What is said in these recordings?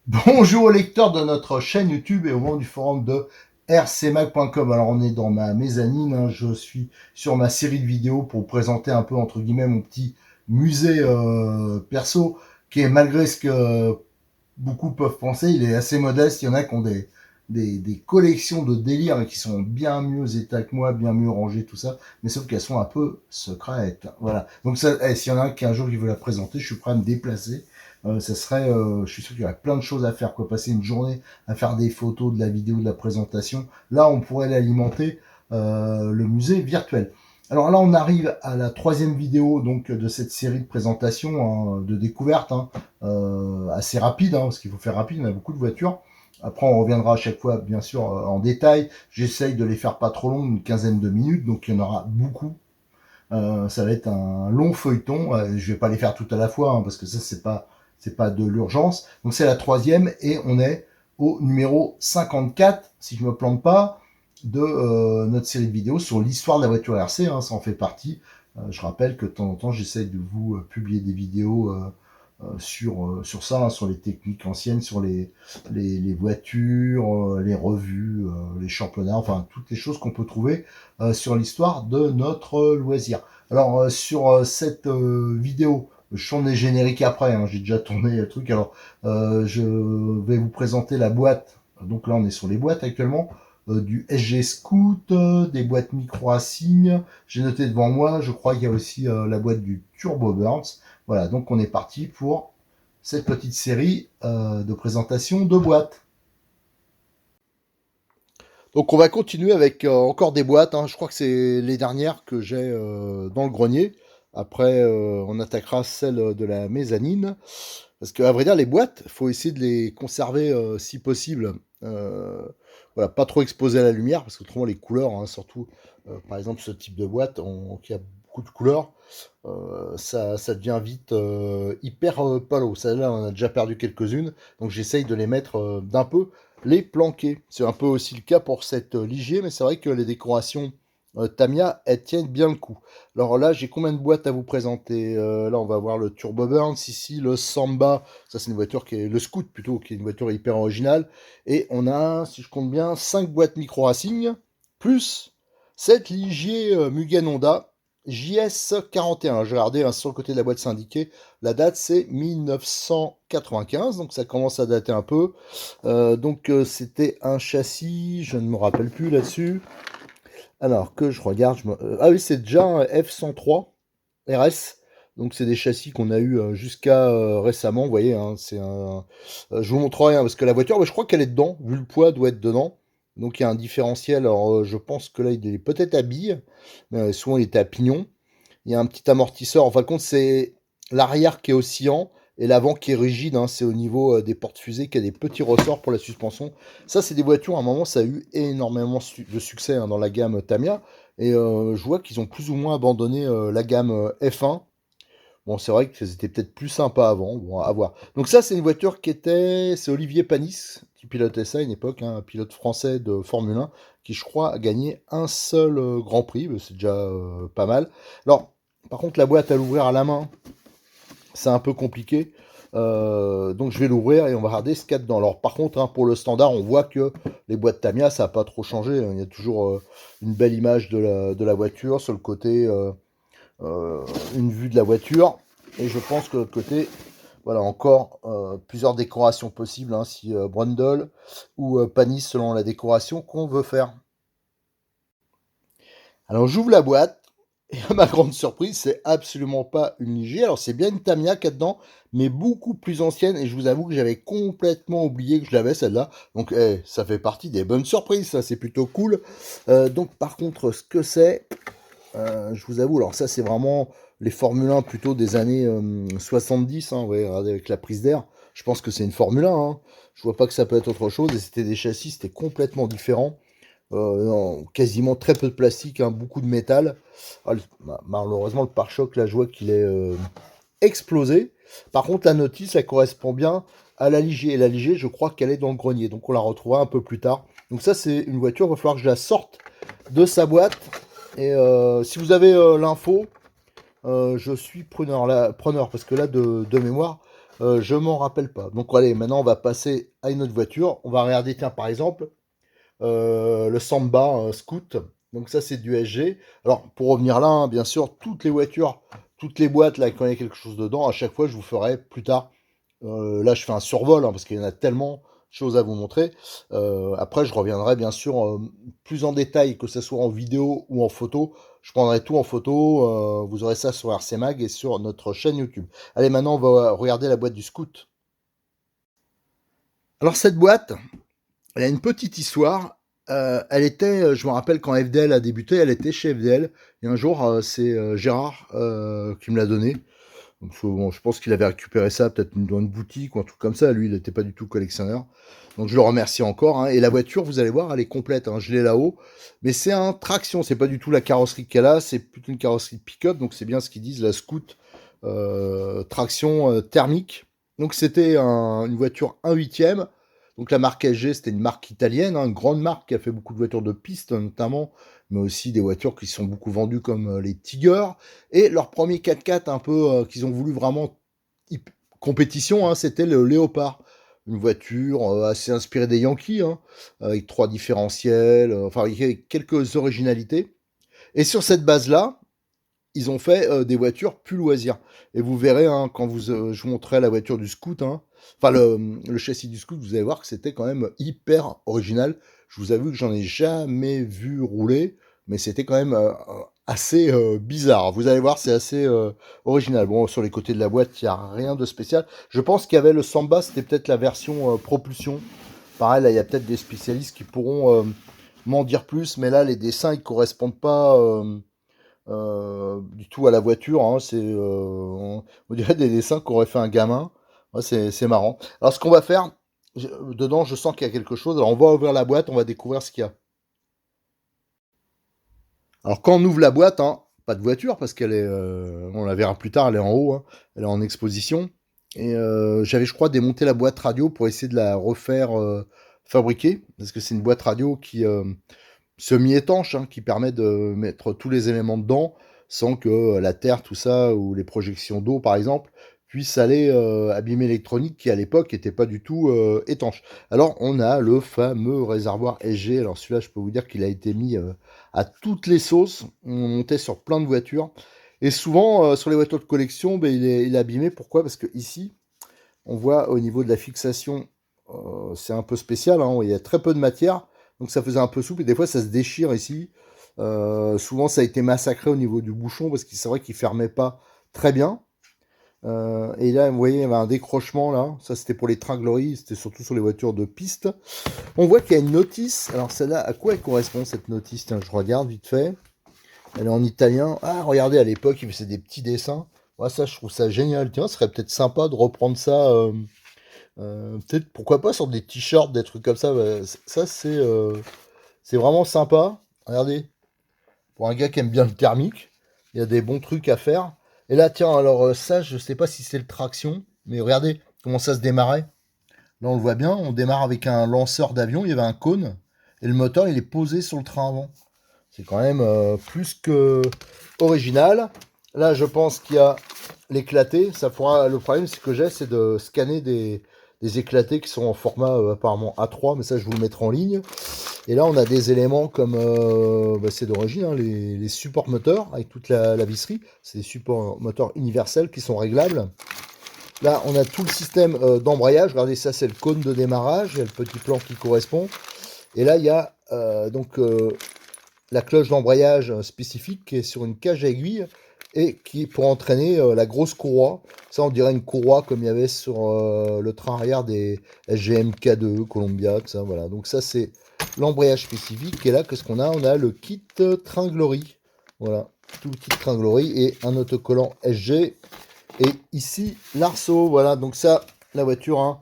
Bonjour aux lecteurs de notre chaîne YouTube et au monde du forum de rcmag.com. Alors on est dans ma mezzanine, hein, je suis sur ma série de vidéos pour vous présenter un peu entre guillemets mon petit musée perso qui est malgré ce que beaucoup peuvent penser, il est assez modeste. Il y en a qui ont des collections de délires et qui sont bien mieux état que moi, bien mieux rangées, tout ça, mais sauf qu'elles sont un peu secrètes. Voilà. Donc ça, s'il y en a un qui un jour qui veut la présenter, je suis prêt à me déplacer. Ça serait, je suis sûr qu'il y aurait plein de choses à faire, quoi. Passer une journée à faire des photos, de la vidéo, de la présentation. Là, on pourrait l'alimenter le musée virtuel. Alors là, on arrive à la troisième vidéo donc de cette série de présentations, hein, de découvertes, hein, assez rapide, hein, parce qu'il faut faire rapide, on a beaucoup de voitures. Après, on reviendra à chaque fois, bien sûr, en détail. J'essaye de les faire pas trop longues, une quinzaine de minutes, donc il y en aura beaucoup. Ça va être un long feuilleton. Je vais pas les faire tout à la fois, hein, parce que ça, c'est pas de l'urgence. Donc c'est la troisième, et on est au numéro 54, si je me plante pas, de notre série de vidéos sur l'histoire de la voiture RC, hein, ça en fait partie. Je rappelle que de temps en temps, j'essaye de vous publier des vidéos sur ça, hein, sur les techniques anciennes, sur les voitures, les revues, les championnats, enfin toutes les choses qu'on peut trouver sur l'histoire de notre loisir. Alors sur cette vidéo, je tourne les génériques après, hein, j'ai déjà tourné le truc. Alors je vais vous présenter la boîte. Donc là on est sur les boîtes actuellement. Du SG Scoot, des boîtes Micro Racing. J'ai noté devant moi, je crois qu'il y a aussi la boîte du Turbo Burns. Voilà, donc on est parti pour cette petite série de présentation de boîtes. Donc on va continuer avec encore des boîtes, hein. Je crois que c'est les dernières que j'ai dans le grenier. Après, on attaquera celle de la mezzanine. Parce qu'à vrai dire, les boîtes, il faut essayer de les conserver si possible. Voilà, pas trop exposées à la lumière, parce que autrement les couleurs, hein, surtout par exemple ce type de boîte qui a beaucoup de couleurs, ça devient vite hyper palo. Celle-là, on a déjà perdu quelques-unes, donc j'essaye de les mettre d'un peu les planquer. C'est un peu aussi le cas pour cette Ligier, mais c'est vrai que les décorations Tamiya, elles tiennent bien le coup. Alors là, j'ai combien de boîtes à vous présenter? Là, on va voir le Turbo Burns ici, le Samba. Ça, c'est une voiture qui est le Scoot plutôt, qui est une voiture hyper originale. Et on a, si je compte bien, 5 boîtes Micro Racing, plus cette Ligier Mugen Honda JS41. J'ai regardé, hein, sur le côté de la boîte syndiquée. La date, c'est 1995, donc ça commence à dater un peu. C'était un châssis, je ne me rappelle plus là-dessus. Alors que je regarde, ah oui, c'est déjà un F103 RS. Donc c'est des châssis qu'on a eu jusqu'à récemment, vous voyez, hein, je vous montrerai, hein, parce que la voiture, bah, je crois qu'elle est dedans, vu le poids, doit être dedans. Donc il y a un différentiel, alors je pense que là il est peut-être à bille, mais souvent il était à pignon. Il y a un petit amortisseur, en fin de compte c'est l'arrière qui est oscillant, et l'avant qui est rigide, hein, c'est au niveau des portes-fusées qu'il y a des petits ressorts pour la suspension. Ça, c'est des voitures, à un moment, ça a eu énormément de succès, hein, dans la gamme Tamiya. Et je vois qu'ils ont plus ou moins abandonné la gamme F1. Bon, c'est vrai que c'était peut-être plus sympa avant, bon, à voir. Donc ça, c'est une voiture c'est Olivier Panis qui pilotait ça à une époque, hein, un pilote français de Formule 1, qui je crois a gagné un seul Grand Prix, mais c'est déjà pas mal. Alors, par contre, la boîte à l'ouvrir à la main, c'est un peu compliqué. Donc je vais l'ouvrir et on va regarder ce qu'il y a dedans. Alors par contre, hein, pour le standard, on voit que les boîtes Tamiya, ça n'a pas trop changé. Il y a toujours une belle image de la voiture sur le côté, une vue de la voiture. Et je pense que le côté, voilà, encore plusieurs décorations possibles, hein, si Brundle ou Panis selon la décoration qu'on veut faire. Alors j'ouvre la boîte. Et à ma grande surprise, c'est absolument pas une Ligier. Alors c'est bien une Tamiya qu'il y a dedans, mais beaucoup plus ancienne. Et je vous avoue que j'avais complètement oublié que je l'avais celle-là. Donc ça fait partie des bonnes surprises, ça c'est plutôt cool. Donc par contre, ce que c'est, je vous avoue, alors ça c'est vraiment les Formule 1 plutôt des années 70. Hein, vous voyez, regardez avec la prise d'air. Je pense que c'est une Formule 1. Hein. Je vois pas que ça peut être autre chose. Et c'était des châssis, c'était complètement différent. Non, quasiment très peu de plastique, hein, beaucoup de métal. Ah, malheureusement, le pare-choc, là, je vois qu'il est explosé. Par contre, la notice, elle correspond bien à la Ligier. Et la Ligier, je crois qu'elle est dans le grenier. Donc, on la retrouvera un peu plus tard. Donc, ça, c'est une voiture. Il va falloir que je la sorte de sa boîte. Et si vous avez l'info, je suis preneur, preneur. Parce que là, de mémoire, Je m'en rappelle pas. Donc allez, maintenant on va passer à une autre voiture. On va regarder, tiens, par exemple, le Samba Scoot. Donc ça, c'est du SG. Alors, pour revenir là, hein, bien sûr, toutes les voitures, toutes les boîtes, là, quand il y a quelque chose dedans, à chaque fois, je vous ferai plus tard. Là, je fais un survol, hein, parce qu'il y en a tellement de choses à vous montrer. Après, je reviendrai, bien sûr, plus en détail, que ce soit en vidéo ou en photo. Je prendrai tout en photo. Vous aurez ça sur RC Mag et sur notre chaîne YouTube. Allez, maintenant, on va regarder la boîte du Scoot. Alors, cette boîte, elle a une petite histoire. Elle était, je me rappelle quand FDL a débuté, elle était chez FDL. Et un jour, c'est Gérard qui me l'a donné. Donc, bon, je pense qu'il avait récupéré ça peut-être dans une boutique ou un truc comme ça. Lui, il n'était pas du tout collectionneur. Donc je le remercie encore, hein. Et la voiture, vous allez voir, elle est complète, hein. Je l'ai là-haut. Mais c'est un traction, c'est pas du tout la carrosserie qu'elle a, c'est plutôt une carrosserie de pick-up. Donc c'est bien ce qu'ils disent, la Scoot traction thermique. Donc c'était une voiture 1/8. Donc la marque SG, c'était une marque italienne, hein, une grande marque qui a fait beaucoup de voitures de piste notamment, mais aussi des voitures qui sont beaucoup vendues comme les Tiger. Et leur premier 4x4 un peu qu'ils ont voulu vraiment compétition, hein, c'était le Léopard. Une voiture assez inspirée des Yankees, hein, avec 3 différentiels, enfin, il y a quelques originalités. Et sur cette base-là, ils ont fait des voitures plus loisirs. Et vous verrez, hein, quand je vous montrerai la voiture du Scoot, hein, enfin le châssis du Scoot, vous allez voir que c'était quand même hyper original. Je vous avoue que j'en ai jamais vu rouler, mais c'était quand même assez bizarre. Vous allez voir, c'est assez original. Bon, sur les côtés de la boîte, il n'y a rien de spécial. Je pense qu'il y avait le Samba, c'était peut-être la version propulsion. Pareil, là, il y a peut-être des spécialistes qui pourront m'en dire plus, mais là, les dessins, ils correspondent pas du tout à la voiture, hein. C'est, on dirait des dessins qu'aurait fait un gamin. Ouais, c'est marrant. Alors, ce qu'on va faire, dedans, je sens qu'il y a quelque chose. Alors, on va ouvrir la boîte, on va découvrir ce qu'il y a. Alors, quand on ouvre la boîte, hein, pas de voiture, parce qu'elle est, on la verra plus tard, elle est en haut, hein, elle est en exposition. Et j'avais, je crois, démonté la boîte radio pour essayer de la refaire fabriquer, parce que c'est une boîte radio qui semi-étanche, hein, qui permet de mettre tous les éléments dedans sans que la terre, tout ça, ou les projections d'eau, par exemple, puissent aller abîmer l'électronique qui, à l'époque, n'était pas du tout étanche. Alors, on a le fameux réservoir SG. Alors, celui-là, je peux vous dire qu'il a été mis à toutes les sauces. On montait sur plein de voitures. Et souvent, sur les voitures de collection, ben, il est abîmé. Pourquoi? Parce que ici, on voit au niveau de la fixation, c'est un peu spécial, hein, il y a très peu de matière, donc ça faisait un peu souple, et des fois ça se déchire ici. Souvent ça a été massacré au niveau du bouchon, parce que c'est vrai qu'il fermait pas très bien. Et là, vous voyez, il y avait un décrochement là, ça c'était pour les tringleries, c'était surtout sur les voitures de piste. On voit qu'il y a une notice, alors celle-là, à quoi elle correspond cette notice? Tiens, je regarde vite fait. Elle est en italien. Ah, regardez, à l'époque, il faisait des petits dessins. Ouais, ça, je trouve ça génial. Tiens, ce serait peut-être sympa de reprendre ça. Peut-être, pourquoi pas, sur des t-shirts, des trucs comme ça. Ça, c'est vraiment sympa. Regardez, pour un gars qui aime bien le thermique, il y a des bons trucs à faire. Et là, tiens, alors ça, je sais pas si c'est le traction, mais regardez comment ça se démarrait. Là, on le voit bien, on démarre avec un lanceur d'avion, il y avait un cône, et le moteur, il est posé sur le train avant. C'est quand même plus que original. Là, je pense qu'il y a l'éclaté. Ça fera. Le problème, c'est que j'ai, c'est de scanner des éclatés qui sont en format apparemment A3, mais ça, je vous le mettrai en ligne. Et là, on a des éléments comme, c'est d'origine, hein, les supports moteurs avec toute la visserie. C'est des supports moteurs universels qui sont réglables. Là, on a tout le système d'embrayage. Regardez, ça, c'est le cône de démarrage. Il y a le petit plan qui correspond. Et là, il y a la cloche d'embrayage spécifique qui est sur une cage à aiguille et qui pour entraîner la grosse courroie. Ça, on dirait une courroie comme il y avait sur le train arrière des SGM K2, Columbia, tout ça. Voilà. Donc ça, c'est l'embrayage spécifique. Et là, qu'est-ce qu'on a? On a le kit tringlerie. Voilà, tout le kit tringlerie et un autocollant SG. Et ici, l'arceau. Voilà, donc ça, la voiture, hein,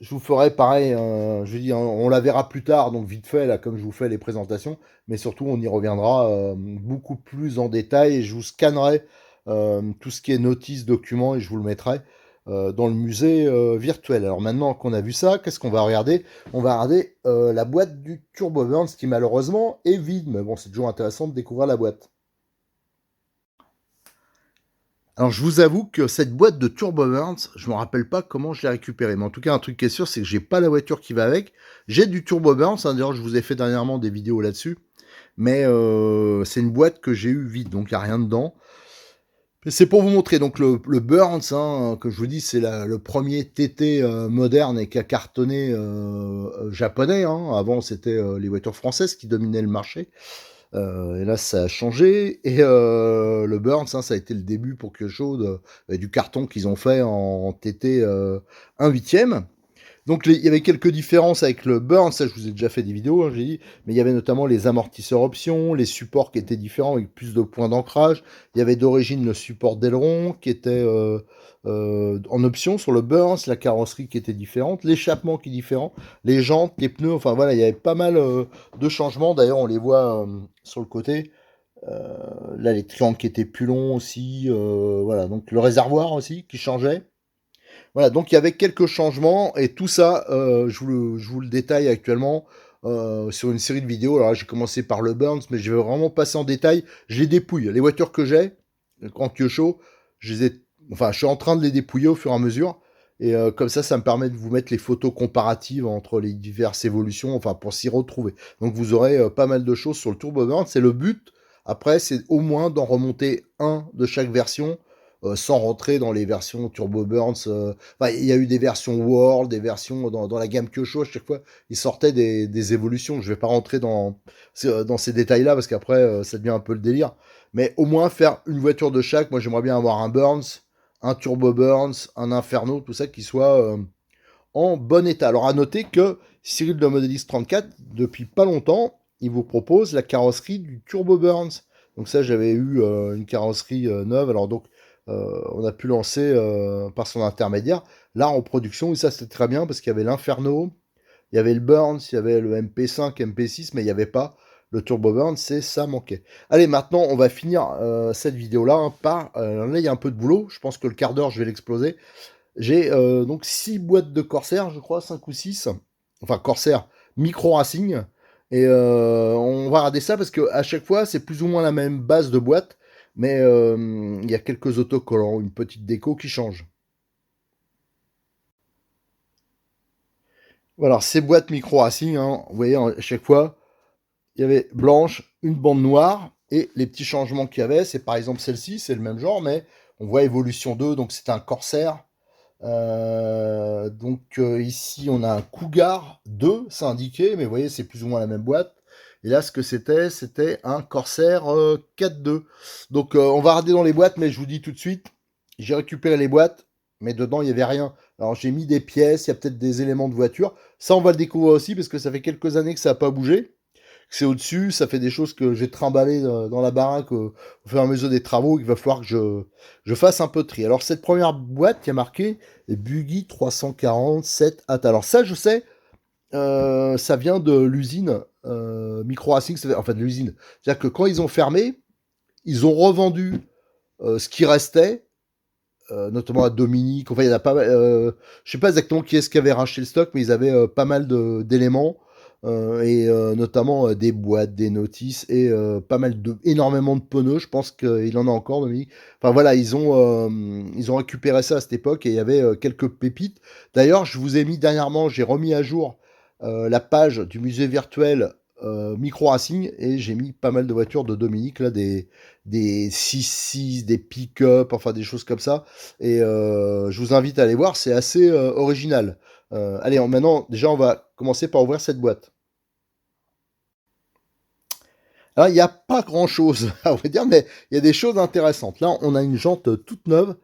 je vous ferai pareil, je dis, on la verra plus tard, donc vite fait, là, comme je vous fais les présentations, mais surtout, on y reviendra beaucoup plus en détail, et je vous scannerai tout ce qui est notice, documents, et je vous le mettrai dans le musée virtuel. Alors maintenant qu'on a vu ça, qu'est-ce qu'on va regarder? On va regarder la boîte du Turbo Burn, ce qui malheureusement est vide, mais bon, c'est toujours intéressant de découvrir la boîte. Alors je vous avoue que cette boîte de Turbo Burns, je me rappelle pas comment je l'ai récupérée. Mais en tout cas, un truc qui est sûr, c'est que j'ai pas la voiture qui va avec. J'ai du Turbo Burns, hein, d'ailleurs je vous ai fait dernièrement des vidéos là-dessus. Mais c'est une boîte que j'ai eue vide, donc il n'y a rien dedans. C'est pour vous montrer, donc le Burns, hein, que je vous dis, c'est le premier TT moderne et qui a cartonné japonais. Hein. Avant, c'était les voitures françaises qui dominaient le marché. Et là, ça a changé. Et le Burns, hein, ça a été le début pour Kyosho du carton qu'ils ont fait en TT 1/8. Donc il y avait quelques différences avec le Burn, ça je vous ai déjà fait des vidéos, hein, j'ai dit, mais il y avait notamment les amortisseurs options, les supports qui étaient différents avec plus de points d'ancrage. Il y avait d'origine le support d'aileron qui était en option sur le Burns, la carrosserie qui était différente, l'échappement qui est différent, les jantes, les pneus, enfin voilà, il y avait pas mal de changements. D'ailleurs on les voit sur le côté. Là les triangles qui étaient plus longs aussi, voilà, donc le réservoir aussi qui changeait. Voilà, donc il y avait quelques changements et tout ça, je vous le détaille actuellement sur une série de vidéos. Alors là, j'ai commencé par le Burns, mais je vais vraiment passer en détail. Je les dépouille. Les voitures que j'ai, en Kyosho, je les ai, enfin, je suis en train de les dépouiller au fur et à mesure. Et comme ça me permet de vous mettre les photos comparatives entre les diverses évolutions, enfin, pour s'y retrouver. Donc vous aurez pas mal de choses sur le Turbo Burns. C'est le but. Après, c'est au moins d'en remonter un de chaque version sans rentrer dans les versions Turbo Burns. Enfin, il y a eu des versions World, des versions dans la gamme Kyosho. À chaque fois, ils sortaient des évolutions. Je ne vais pas rentrer dans ces détails-là parce qu'après, ça devient un peu le délire. Mais au moins faire une voiture de chaque. Moi, j'aimerais bien avoir un Burns, un Turbo Burns, un Inferno, tout ça qui soit en bon état. Alors, à noter que Cyril de Model X34, depuis pas longtemps, il vous propose la carrosserie du Turbo Burns. Donc ça, j'avais eu une carrosserie neuve. Alors donc, on a pu lancer par son intermédiaire. Là, en production, et ça c'était très bien parce qu'il y avait l'Inferno, il y avait le Burns, il y avait le MP5, MP6, mais il n'y avait pas le Turbo Burns, et ça manquait. Allez, maintenant, on va finir cette vidéo-là hein, par... là, il y a un peu de boulot. Je pense que le quart d'heure, je vais l'exploser. J'ai donc 6 boîtes de Corsair, je crois, 5 ou 6. Enfin, Corsair Micro Racing. Et on va regarder ça parce qu'à chaque fois, c'est plus ou moins la même base de boîte. Mais il y a quelques autocollants, une petite déco qui change. Voilà, ces boîtes Micro Racing, hein, vous voyez, à chaque fois, il y avait blanche, une bande noire. Et les petits changements qu'il y avait, c'est par exemple celle-ci, c'est le même genre, mais on voit Evolution 2, donc c'est un Corsair. Ici, on a un Cougar 2, c'est indiqué, mais vous voyez, c'est plus ou moins la même boîte. Et là, ce que c'était un Corsair 4.2. Donc, on va regarder dans les boîtes, mais je vous dis tout de suite, j'ai récupéré les boîtes, mais dedans, il n'y avait rien. Alors, j'ai mis des pièces, il y a peut-être des éléments de voiture. Ça, on va le découvrir aussi, parce que ça fait quelques années que ça n'a pas bougé. C'est au-dessus, ça fait des choses que j'ai trimballées dans la baraque au fur et à mesure des travaux, il va falloir que je fasse un peu de tri. Alors cette première boîte qui a marqué Buggy 347 At. Alors ça je sais, ça vient de l'usine Micro Racing, enfin de l'usine. C'est-à-dire que quand ils ont fermé, ils ont revendu ce qui restait, notamment à Dominique, enfin il y en a pas mal, je sais pas exactement qui est-ce qui avait racheté le stock, mais ils avaient pas mal d'éléments. Notamment des boîtes, des notices et énormément de pneus. Je pense qu'il en a encore, Dominique. Enfin voilà, ils ont récupéré ça à cette époque et il y avait quelques pépites. D'ailleurs, je vous ai mis dernièrement, j'ai remis à jour la page du musée virtuel Micro Racing et j'ai mis pas mal de voitures de Dominique, là, des 6.6, des pick-up, enfin des choses comme ça. Et je vous invite à aller voir, c'est assez original. Allez, maintenant, déjà, on va commencer par ouvrir cette boîte. Alors, il n'y a pas grand-chose à vous dire, mais il y a des choses intéressantes. Là, on a une jante toute neuve.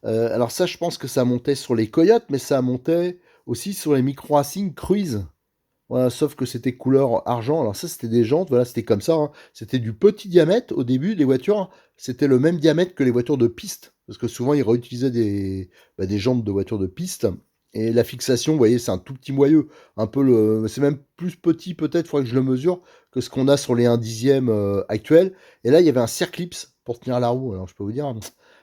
Alors ça, je pense que ça montait sur les Coyotes, mais ça montait aussi sur les Micro Racing Cruise. Voilà, sauf que c'était couleur argent. Alors ça, c'était des jantes, voilà, c'était comme ça. Hein. C'était du petit diamètre au début des voitures. C'était le même diamètre que les voitures de piste. Parce que souvent, ils réutilisaient des jantes de voitures de piste. Et la fixation, vous voyez, c'est un tout petit moyeu. C'est même plus petit peut-être, il faudrait que je le mesure, que ce qu'on a sur les 1/10 actuels. Et là, il y avait un circlips pour tenir la roue. Alors je peux vous dire,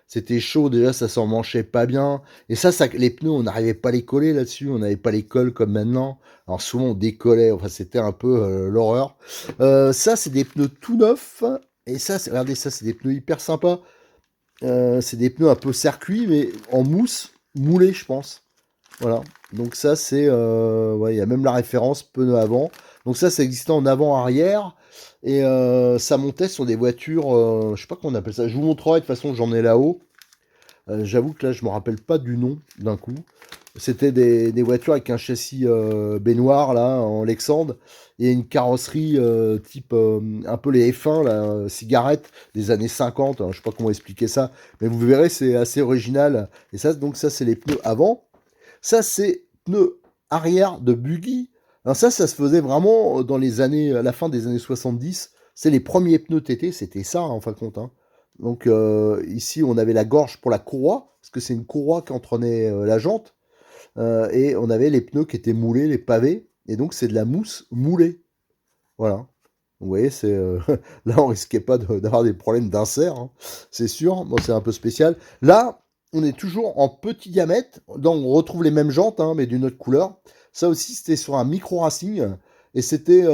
c'était chaud déjà, ça s'emmanchait pas bien. Et les pneus, on n'arrivait pas à les coller là-dessus, on n'avait pas les cols comme maintenant. Alors souvent on décollait, enfin c'était un peu l'horreur. Ça, c'est des pneus tout neufs. Et ça, regardez, ça, c'est des pneus hyper sympas. C'est des pneus un peu circuit, mais en mousse, moulée, je pense. Voilà. Donc ça, c'est... ouais, il y a même la référence pneu avant. Donc ça existait en avant-arrière. Et ça montait sur des voitures... je sais pas comment on appelle ça. Je vous montrerai, de toute façon, j'en ai là-haut. J'avoue que là, je me rappelle pas du nom d'un coup. C'était des voitures avec un châssis baignoire, là, en Lexande, et une carrosserie type un peu les F1, là, cigarettes des années 50. Je sais pas comment expliquer ça, mais vous verrez, c'est assez original. Et ça, donc ça, c'est les pneus avant. Ça, c'est pneus arrière de buggy. Alors ça se faisait vraiment dans les années, à la fin des années 70. C'est les premiers pneus TT, c'était ça, en fin de compte, hein. Donc ici, on avait la gorge pour la courroie, parce que c'est une courroie qui entraînait la jante. Et on avait les pneus qui étaient moulés, les pavés. Et donc, c'est de la mousse moulée. Voilà. Vous voyez, c'est là, on risquait pas d'avoir des problèmes d'insert, hein, c'est sûr. Bon, c'est un peu spécial. Là, on est toujours en petit diamètre. Donc, on retrouve les mêmes jantes, hein, mais d'une autre couleur. Ça aussi, c'était sur un micro racing. Et c'était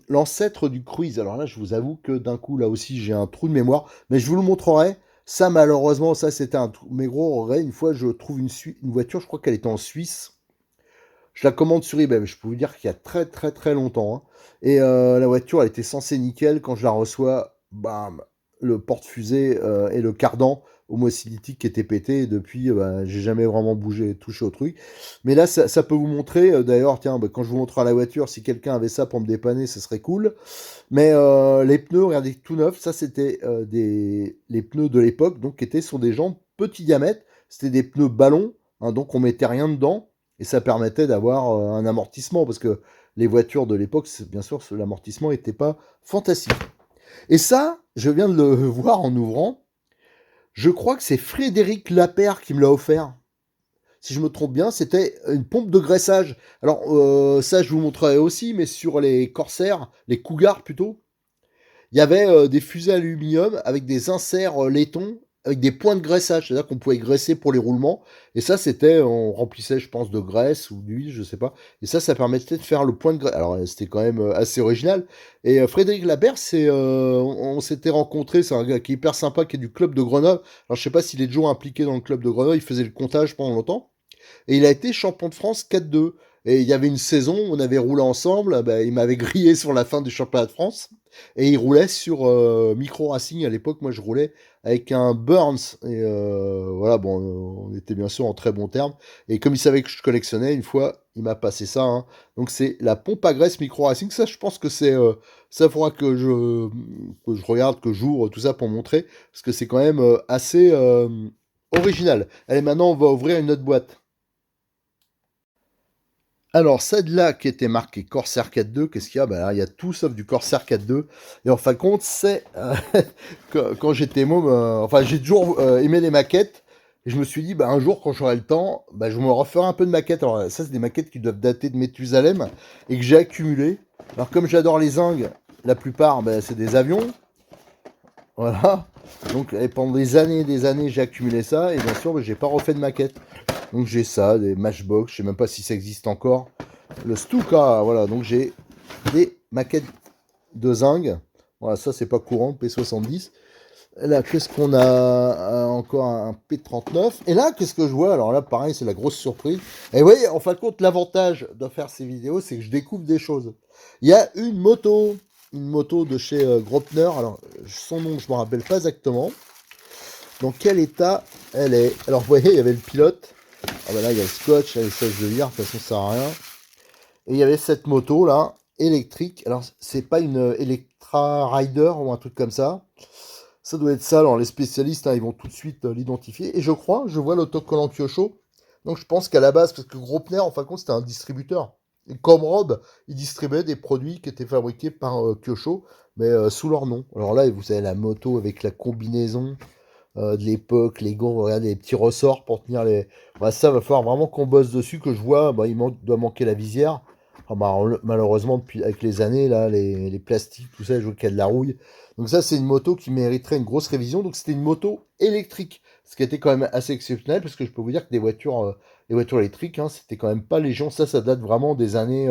l'ancêtre du cruise. Alors là, je vous avoue que d'un coup, là aussi, j'ai un trou de mémoire. Mais je vous le montrerai. Ça, malheureusement, ça, c'était un trou. Mes gros regrets. Une fois, je trouve une voiture, je crois qu'elle était en Suisse. Je la commande sur eBay, mais je peux vous dire qu'il y a très très très longtemps, hein. Et la voiture, elle était censée nickel. Quand je la reçois, bam, le porte-fusée et le cardan homocyclique qui était pété. Et depuis, bah, j'ai jamais vraiment bougé, touché au truc. Mais là, ça peut vous montrer. D'ailleurs, tiens, bah, quand je vous montrerai la voiture, si quelqu'un avait ça pour me dépanner, ce serait cool. Mais les pneus, regardez, tout neuf, ça c'était les pneus de l'époque, donc qui étaient sur des jantes petit diamètre. C'était des pneus ballons, hein, donc on mettait rien dedans et ça permettait d'avoir un amortissement parce que les voitures de l'époque, bien sûr, l'amortissement n'était pas fantastique. Et ça, je viens de le voir en ouvrant. Je crois que c'est Frédéric Lapère qui me l'a offert. Si je me trompe bien, c'était une pompe de graissage. Alors, ça, je vous montrerai aussi, mais sur les Corsair, les Cougars plutôt, il y avait des fusées aluminium avec des inserts laiton, avec des points de graissage. C'est-à-dire qu'on pouvait graisser pour les roulements. Et ça, c'était, on remplissait, je pense, de graisse ou d'huile, je sais pas. Et ça permettait de faire le point de graisse. Alors, c'était quand même assez original. Et Frédéric Labert, on s'était rencontrés. C'est un gars qui est hyper sympa, qui est du club de Grenoble. Alors, je sais pas s'il est toujours impliqué dans le club de Grenoble. Il faisait le comptage pendant longtemps. Et il a été champion de France 4-2. Et il y avait une saison, on avait roulé ensemble, bah, il m'avait grillé sur la fin du championnat de France. Et il roulait sur Micro Racing à l'époque. Moi, je roulais avec un Burns. Et voilà, bon, on était bien sûr en très bons termes. Et comme il savait que je collectionnais, une fois, il m'a passé ça, hein. Donc, c'est la pompe à graisse Micro Racing. Ça, je pense que c'est. Ça faudra que je regarde, que j'ouvre tout ça pour montrer. Parce que c'est quand même assez original. Allez, maintenant, on va ouvrir une autre boîte. Alors, celle-là qui était marquée Corsair 4.2, qu'est-ce qu'il y a? Ben là, il y a tout sauf du Corsair 4.2. Et en fin de compte, c'est quand j'étais môme, enfin, j'ai toujours aimé les maquettes. Et je me suis dit, bah, un jour, quand j'aurai le temps, bah, je me referai un peu de maquettes. Alors, ça, c'est des maquettes qui doivent dater de Méthusalem et que j'ai accumulées. Alors, comme j'adore les zingues, la plupart, bah, c'est des avions. Voilà. Donc, et pendant des années, j'ai accumulé ça. Et bien sûr, bah, j'ai pas refait de maquette. Donc j'ai ça, des Matchbox, je sais même pas si ça existe encore. Le Stuka, voilà, donc j'ai des maquettes de zinc. Voilà, ça c'est pas courant, P70. Là, qu'est-ce qu'on a encore un P39. Et là, qu'est-ce que je vois? Alors là, pareil, c'est la grosse surprise. Et vous voyez, en fin de compte, l'avantage de faire ces vidéos, c'est que je découvre des choses. Il y a une moto de chez Gropner. Alors, son nom, je ne me rappelle pas exactement. Dans quel état elle est? Alors, vous voyez, il y avait le pilote. Ah bah là, il y a le scotch, là, ça je veux dire, de toute façon, ça sert à rien. Et il y avait cette moto là, électrique. Alors, c'est pas une Electra Rider ou un truc comme ça. Ça doit être ça. Alors, les spécialistes, hein, ils vont tout de suite l'identifier. Et je crois, je vois l'autocollant Kyosho. Donc, je pense qu'à la base, parce que Gropner, en fin de compte, c'était un distributeur. Et comme Rob, il distribuait des produits qui étaient fabriqués par Kyosho, mais sous leur nom. Alors là, vous avez la moto avec la combinaison de l'époque, les gants, regardez, les petits ressorts pour tenir les... Bah, ça, va falloir vraiment qu'on bosse dessus, que je vois, bah, doit manquer la visière. Ah, bah, malheureusement, depuis, avec les années, là, les plastiques, tout ça, je vois qu'il y a de la rouille. Donc ça, c'est une moto qui mériterait une grosse révision. Donc c'était une moto électrique, ce qui était quand même assez exceptionnel, parce que je peux vous dire que les voitures électriques, hein, c'était quand même pas légion. Ça date vraiment des années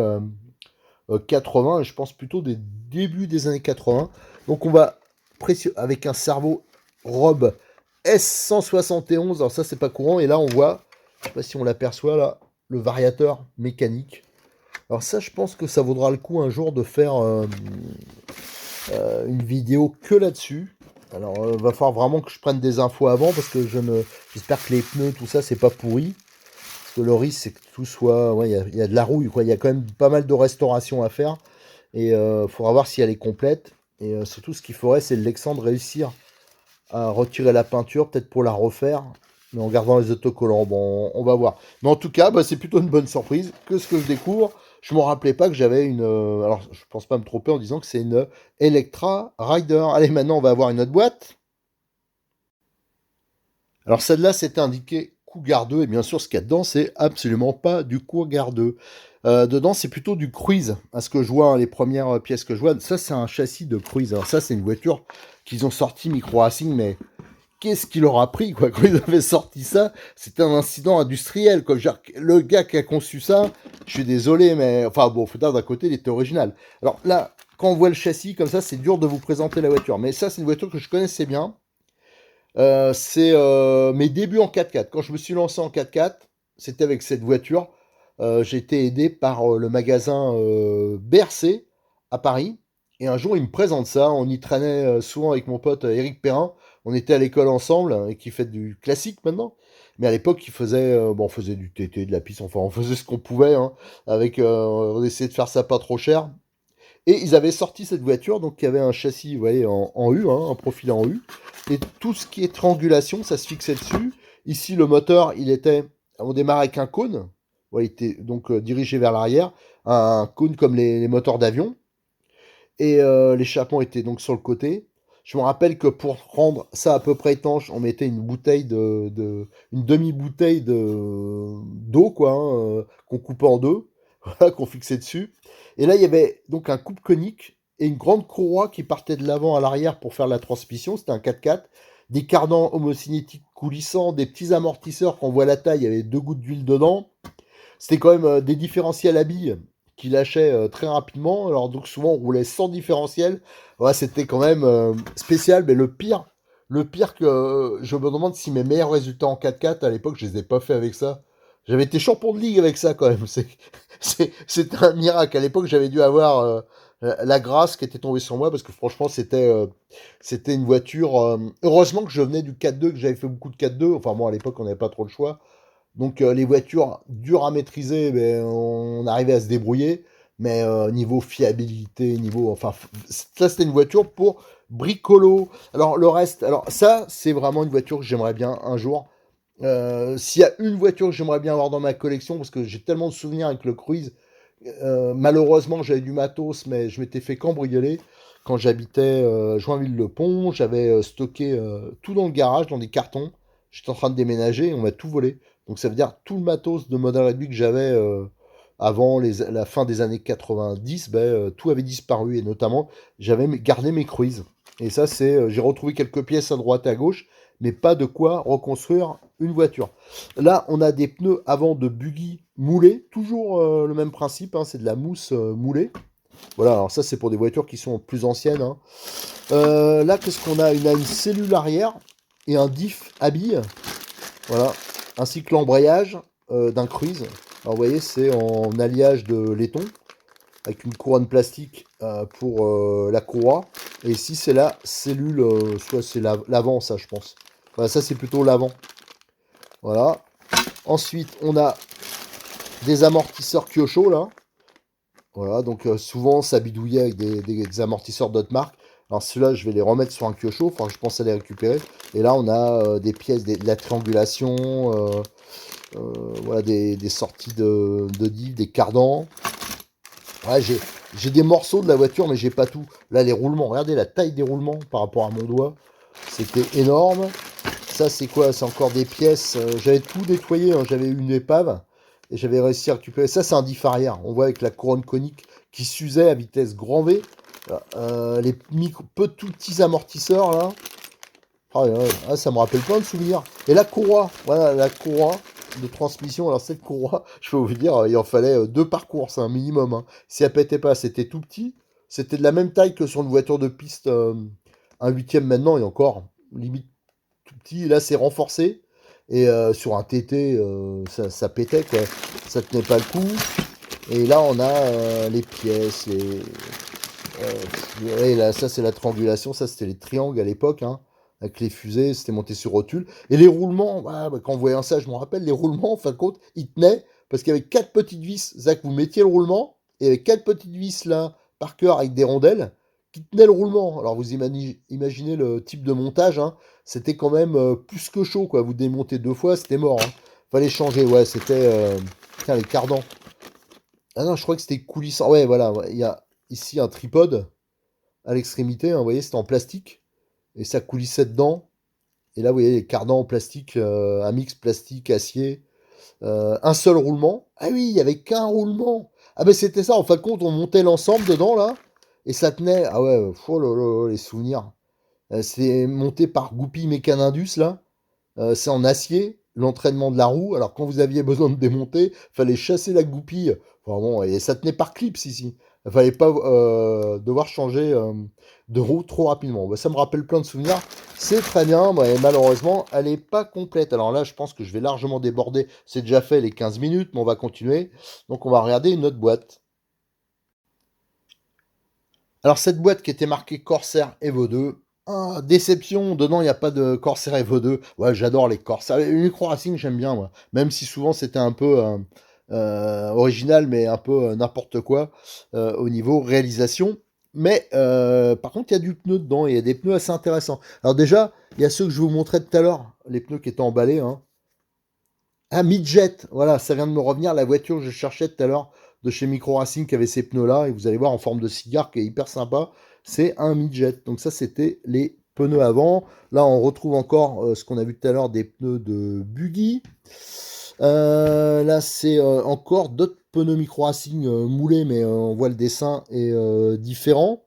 80, et je pense plutôt des débuts des années 80. Donc on va, avec un cerveau Rob S171. Alors ça, c'est pas courant. Et là, on voit, je sais pas si on l'aperçoit là, le variateur mécanique. Alors ça, je pense que ça vaudra le coup un jour de faire une vidéo que là-dessus. Alors, va falloir vraiment que je prenne des infos avant parce que j'espère que les pneus, tout ça, c'est pas pourri. Parce que le risque, c'est que tout soit, ouais, il y a de la rouille, quoi. Il y a quand même pas mal de restauration à faire et il faudra voir si elle est complète. Et surtout, ce qu'il faudrait, c'est Lexandre réussir à retirer la peinture, peut-être pour la refaire, mais en gardant les autocollants. Bon, on va voir. Mais en tout cas, bah, c'est plutôt une bonne surprise que ce que je découvre. Je me rappelais pas que j'avais une. Alors, je pense pas me tromper en disant que c'est une Electra Rider. Allez, maintenant, on va avoir une autre boîte. Alors, celle-là, c'était indiqué Cougar 2, et bien sûr, ce qu'il y a dedans, c'est absolument pas du Cougar 2. Dedans, c'est plutôt du Cruise. À ce que je vois, hein, les premières pièces que je vois, ça, c'est un châssis de Cruise. Alors, ça, c'est une voiture qu'ils ont sorti Micro Racing, mais qu'est-ce qu'il leur a pris, quoi, quand ils avaient sorti ça? C'était un incident industriel, quoi. Le gars qui a conçu ça, je suis désolé, mais enfin bon, faut dire d'un côté, il était original. Alors là, quand on voit le châssis comme ça, c'est dur de vous présenter la voiture. Mais ça, c'est une voiture que je connaissais bien. C'est mes débuts en 4x4. Quand je me suis lancé en 4x4, c'était avec cette voiture. J'ai été aidé par le magasin BRC à Paris. Et un jour, il me présente ça. On y traînait souvent avec mon pote Eric Perrin. On était à l'école ensemble et qui fait du classique maintenant. Mais à l'époque, il faisait, bon, on faisait du TT, de la piste. Enfin, on faisait ce qu'on pouvait. Hein, avec, on essayait de faire ça pas trop cher. Et ils avaient sorti cette voiture, donc qui avait un châssis, vous voyez, en U, hein, un profil en U. Et tout ce qui est triangulation, ça se fixait dessus. Ici, le moteur, on démarre avec un cône. Ouais, il était donc dirigé vers l'arrière. Un cône comme les moteurs d'avion. Et l'échappement était donc sur le côté. Je me rappelle que pour rendre ça à peu près étanche, on mettait une bouteille une demi-bouteille d'eau, quoi, hein, qu'on coupait en deux, voilà, qu'on fixait dessus. Et là, il y avait donc un coupe conique et une grande courroie qui partait de l'avant à l'arrière pour faire la transmission. C'était un 4x4. Des cardans homocinétiques coulissants, des petits amortisseurs, quand on voit la taille, il y avait 2 gouttes d'huile dedans. C'était quand même des différentiels à billes qui lâchaient très rapidement. Alors donc souvent on roulait sans différentiel. Ouais, c'était quand même spécial. Mais le pire que je me demande si mes meilleurs résultats en 4x4 à l'époque, je les ai pas fait avec ça. J'avais été champion de ligue avec ça quand même. C'était un miracle. À l'époque, j'avais dû avoir la grâce qui était tombée sur moi parce que franchement, c'était une voiture. Heureusement que je venais du 4-2, que j'avais fait beaucoup de 4-2. Enfin, moi à l'époque, on n'avait pas trop le choix. Donc les voitures dures à maîtriser, ben, on arrivait à se débrouiller. Mais niveau fiabilité, enfin, ça c'était une voiture pour bricolo. Alors le reste, alors ça c'est vraiment une voiture que j'aimerais bien un jour. S'il y a une voiture que j'aimerais bien avoir dans ma collection, parce que j'ai tellement de souvenirs avec le Cruise, malheureusement j'avais du matos, mais je m'étais fait cambrioler quand j'habitais Joinville-le-Pont. J'avais stocké tout dans le garage, dans des cartons. J'étais en train de déménager et on m'a tout volé. Donc ça veut dire tout le matos de modèle réduit que j'avais avant la fin des années 90, ben, tout avait disparu. Et notamment, j'avais gardé mes Cruise. Et ça, j'ai retrouvé quelques pièces à droite et à gauche, mais pas de quoi reconstruire une voiture. Là, on a des pneus avant de buggy moulés, toujours le même principe, hein, c'est de la mousse moulée. Voilà, alors ça c'est pour des voitures qui sont plus anciennes. Hein. Là, qu'est-ce qu'on a? On a une cellule arrière et un diff à billes. Voilà, ainsi que l'embrayage d'un Cruise. Alors vous voyez, c'est en alliage de laiton, avec une couronne plastique pour la courroie. Et ici, c'est la cellule, soit c'est l'avant, ça je pense. Voilà, ça c'est plutôt l'avant. Voilà. Ensuite, on a des amortisseurs Kyosho, là. Voilà, donc souvent, ça bidouillait avec des amortisseurs d'autres marques. Alors ceux-là, je vais les remettre sur un Kyosho, enfin, je pense à les récupérer. Et là, on a des pièces, de la triangulation, voilà, des sorties de diff, des cardans. Ouais, j'ai des morceaux de la voiture, mais j'ai pas tout. Là, les roulements, regardez la taille des roulements par rapport à mon doigt. C'était énorme. Ça, c'est quoi? C'est encore des pièces. J'avais tout nettoyé, hein. J'avais une épave et j'avais réussi à récupérer. Ça, c'est un diff arrière. On voit avec la couronne conique qui s'usait à vitesse grand V. Les tout petits amortisseurs, là. Ah, ça me rappelle plein de souvenirs. Et la courroie, voilà, la courroie de transmission. Alors cette courroie, je peux vous dire, il en fallait 2 parcours, c'est un minimum. Hein. Si elle pétait pas, c'était tout petit. C'était de la même taille que sur une voiture de piste, un huitième maintenant, et encore, limite petit, et là c'est renforcé. Et sur un TT, ça pétait, quoi. Ça tenait pas le coup. Et là, on a les pièces, et là, ça, c'est la triangulation. Ça, c'était les triangles à l'époque, hein, avec les fusées. C'était monté sur rotule. Et les roulements, quand on voyait ça, je me rappelle, les roulements, en fin de compte, ils tenaient parce qu'il y avait 4 petites vis. C'est-à-dire que vous mettiez le roulement, et avec 4 petites vis là, par cœur, avec des rondelles, qui tenaient le roulement. Alors, vous imaginez le type de montage, hein. C'était quand même plus que chaud, quoi. Vous démontez 2 fois, c'était mort, hein. Fallait changer, ouais, c'était... Tiens, les cardans. Ah non, je crois que c'était coulissant. Ouais, voilà, ouais, il y a ici un tripode à l'extrémité, hein, vous voyez, c'était en plastique, et ça coulissait dedans. Et là, vous voyez, les cardans en plastique, un mix plastique, acier, un seul roulement. Ah oui, il y avait qu'un roulement. Ah ben c'était ça, en fin de compte, on montait l'ensemble dedans, là, et ça tenait. Ah ouais, oh là là, les souvenirs. C'est monté par Goupil Mécanindus, là. C'est en acier, l'entraînement de la roue. Alors, quand vous aviez besoin de démonter, fallait chasser la goupille. Enfin bon, et ça tenait par clips ici. Il fallait pas devoir changer de roue trop rapidement. Bah, ça me rappelle plein de souvenirs. C'est très bien, mais malheureusement, elle n'est pas complète. Alors là, je pense que je vais largement déborder. C'est déjà fait les 15 minutes, mais on va continuer. Donc, on va regarder une autre boîte. Alors, cette boîte qui était marquée Corsair Evo 2, ah, déception, dedans il n'y a pas de Corsair Evo 2. Ouais, j'adore les Corsair. Les Micro Racing, j'aime bien, moi. Même si souvent c'était un peu original, mais un peu n'importe quoi au niveau réalisation. Mais par contre, il y a du pneu dedans et il y a des pneus assez intéressants. Alors, déjà, il y a ceux que je vous montrais tout à l'heure, les pneus qui étaient emballés, hein. Ah, Midget, voilà, ça vient de me revenir, la voiture que je cherchais tout à l'heure de chez Micro Racing qui avait ces pneus-là, et vous allez voir en forme de cigare qui est hyper sympa, c'est un Midget. Donc ça, c'était les pneus avant. Là, on retrouve encore ce qu'on a vu tout à l'heure, des pneus de Buggy. Là, c'est encore d'autres pneus Micro Racing moulés, mais on voit le dessin est différent.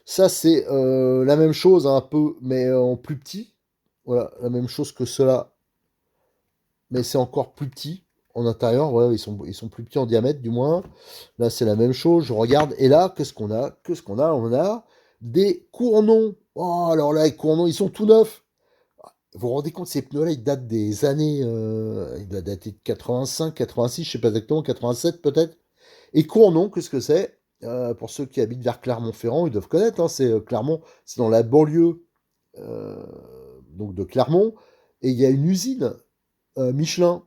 Ça, c'est la même chose, un peu, mais en plus petit. Voilà, la même chose que cela, mais c'est encore plus petit en intérieur. Ouais, ils sont plus petits en diamètre, du moins. Là, c'est la même chose. Je regarde. Et là, qu'est-ce qu'on a? Qu'est-ce qu'on a? On a des Cournons. Oh, alors là, les Cournons, ils sont tout neufs. Vous vous rendez compte, ces pneus-là, ils datent des années. Ils doivent dater de 85, 86, je sais pas exactement, 87 peut-être. Et Cournon, qu'est-ce que c'est? Pour ceux qui habitent vers Clermont-Ferrand, ils doivent connaître, hein, c'est Clermont, c'est dans la banlieue euh, donc de Clermont. Et il y a une usine Michelin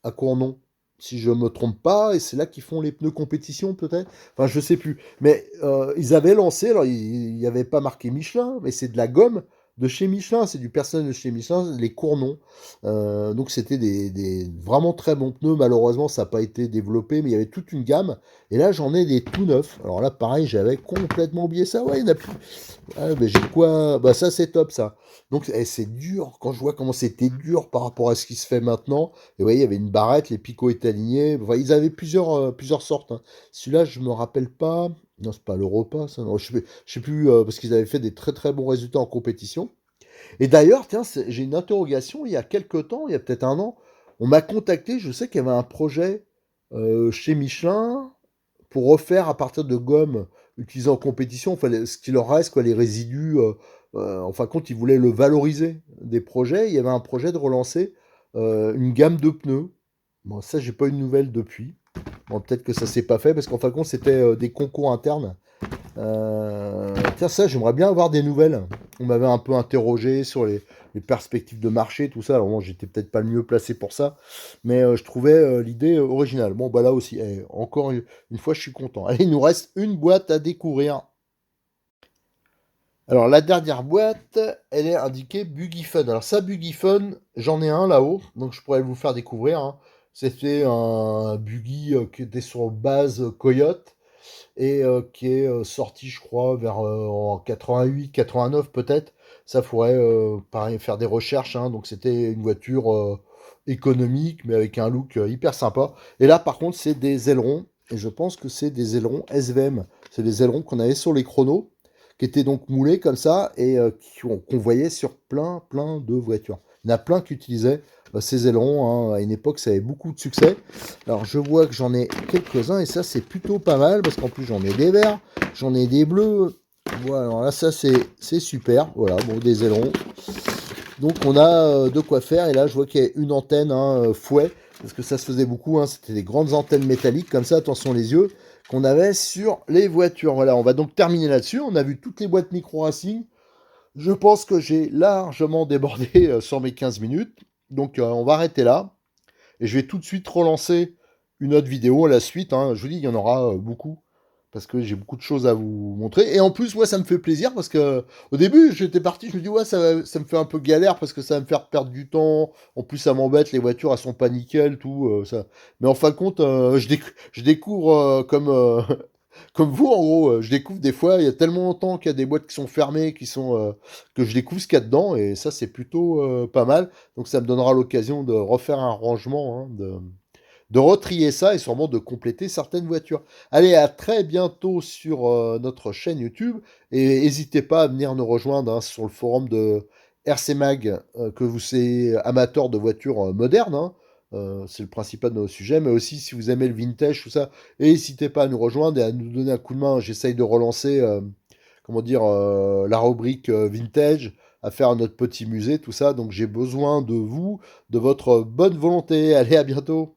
à Cournon, si je me trompe pas, et c'est là qu'ils font les pneus compétition peut-être. Enfin, je sais plus. Mais ils avaient lancé, alors il n'y avait pas marqué Michelin, mais c'est de la gomme de chez Michelin, c'est du personnel de chez Michelin, les Cournons. Donc c'était des vraiment très bons pneus. Malheureusement, ça n'a pas été développé, mais il y avait toute une gamme. Et là, j'en ai des tout neufs. Alors là, pareil, j'avais complètement oublié ça. Ouais, il y en a plus. Ah, mais j'ai quoi? Bah ça, c'est top ça. Donc c'est dur. Quand je vois comment c'était dur par rapport à ce qui se fait maintenant. Et vous voyez, il y avait une barrette, les picots étaient alignés. Enfin, ils avaient plusieurs sortes, hein. Celui-là, je me rappelle pas. Non, c'est pas l'Europa, ça. Non, je sais plus parce qu'ils avaient fait des très très bons résultats en compétition. Et d'ailleurs, tiens, j'ai une interrogation. Il y a quelques temps, il y a peut-être un an, on m'a contacté. Je sais qu'il y avait un projet chez Michelin pour refaire à partir de gomme utilisée en compétition, enfin, ce qui leur reste, quoi, les résidus. En fin de compte, ils voulaient le valoriser des projets. Il y avait un projet de relancer une gamme de pneus. Bon, ça, j'ai pas eu de nouvelles depuis. Bon, peut-être que ça s'est pas fait parce qu'en fin de compte, c'était des concours internes. Tiens, ça, j'aimerais bien avoir des nouvelles. On m'avait un peu interrogé sur les perspectives de marché, tout ça. Alors, moi, j'étais peut-être pas le mieux placé pour ça, mais je trouvais l'idée originale. Bon, bah là aussi, encore une fois, je suis content. Allez, il nous reste une boîte à découvrir. Alors, la dernière boîte, elle est indiquée Buggy Fun. Alors, ça, Buggy Fun, j'en ai un là-haut, donc je pourrais vous faire découvrir, hein. C'était un buggy qui était sur base Coyote et qui est sorti, je crois, vers en 88, 89 peut-être. Ça pourrait, pareil, faire des recherches, hein. Donc, c'était une voiture économique, mais avec un look hyper sympa. Et là, par contre, c'est des ailerons, et je pense que c'est des ailerons SVM. C'est des ailerons qu'on avait sur les chronos qui étaient donc moulés comme ça et qu'on voyait sur plein de voitures. Il y en a plein qui utilisaient ces ailerons, hein. À une époque, ça avait beaucoup de succès. Alors, je vois que j'en ai quelques-uns et ça, c'est plutôt pas mal parce qu'en plus, j'en ai des verts, j'en ai des bleus. Voilà, alors là, ça, c'est super. Voilà, bon, des ailerons. Donc on a de quoi faire. Et là, je vois qu'il y a une antenne fouet, parce que ça se faisait beaucoup. C'était des grandes antennes métalliques comme ça, attention les yeux, qu'on avait sur les voitures. Voilà, on va donc terminer là-dessus. On a vu toutes les boîtes micro racing. Je pense que j'ai largement débordé sur mes 15 minutes. Donc on va arrêter là. Et je vais tout de suite relancer une autre vidéo à la suite. Je vous dis, il y en aura beaucoup. Parce que j'ai beaucoup de choses à vous montrer. Et en plus, moi, ça me fait plaisir parce que au début, j'étais parti, je me dis, ouais, ça me fait un peu galère parce que ça va me faire perdre du temps. En plus, ça m'embête, les voitures, elles sont pas nickel, tout. Ça. Mais en fin de compte, je découvre comme vous, en gros. Je découvre des fois, il y a tellement longtemps qu'il y a des boîtes qui sont fermées, que je découvre ce qu'il y a dedans. Et ça, c'est plutôt pas mal. Donc, ça me donnera l'occasion de refaire un rangement, de retrier ça et sûrement de compléter certaines voitures. Allez, à très bientôt sur notre chaîne YouTube et n'hésitez pas à venir nous rejoindre sur le forum de RC Mag, que vous soyez amateur de voitures modernes. C'est le principal de nos sujets, mais aussi si vous aimez le vintage, tout ça, n'hésitez pas à nous rejoindre et à nous donner un coup de main. J'essaye de relancer, comment dire, la rubrique vintage, à faire notre petit musée, tout ça. Donc j'ai besoin de vous, de votre bonne volonté. Allez, à bientôt.